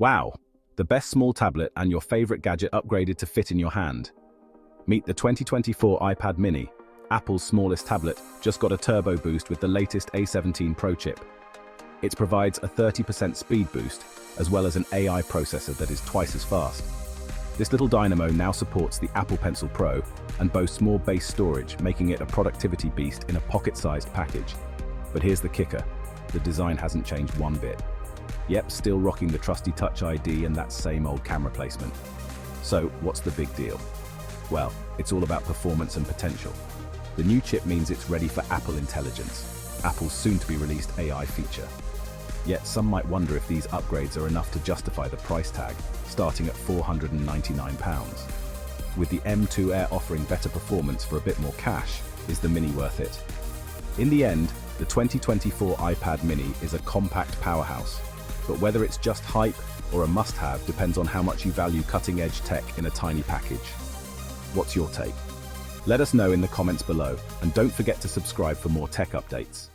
Wow! The best small tablet and your favorite gadget upgraded to fit in your hand. Meet the 2024 iPad mini. Apple's smallest tablet just got a turbo boost with the latest A17 Pro chip. It provides a 30% speed boost, as well as an AI processor that is twice as fast. This little dynamo now supports the Apple Pencil Pro and boasts more base storage, making it a productivity beast in a pocket-sized package. But here's the kicker: the design hasn't changed one bit. Yep, still rocking the trusty Touch ID and that same old camera placement. So, what's the big deal? Well, it's all about performance and potential. The new chip means it's ready for Apple Intelligence, Apple's soon-to-be-released AI feature. Yet some might wonder if these upgrades are enough to justify the price tag, starting at £499. With the M2 Air offering better performance for a bit more cash, is the Mini worth it? In the end, the 2024 iPad mini is a compact powerhouse, but whether it's just hype or a must-have depends on how much you value cutting-edge tech in a tiny package. What's your take? Let us know in the comments below, and don't forget to subscribe for more tech updates.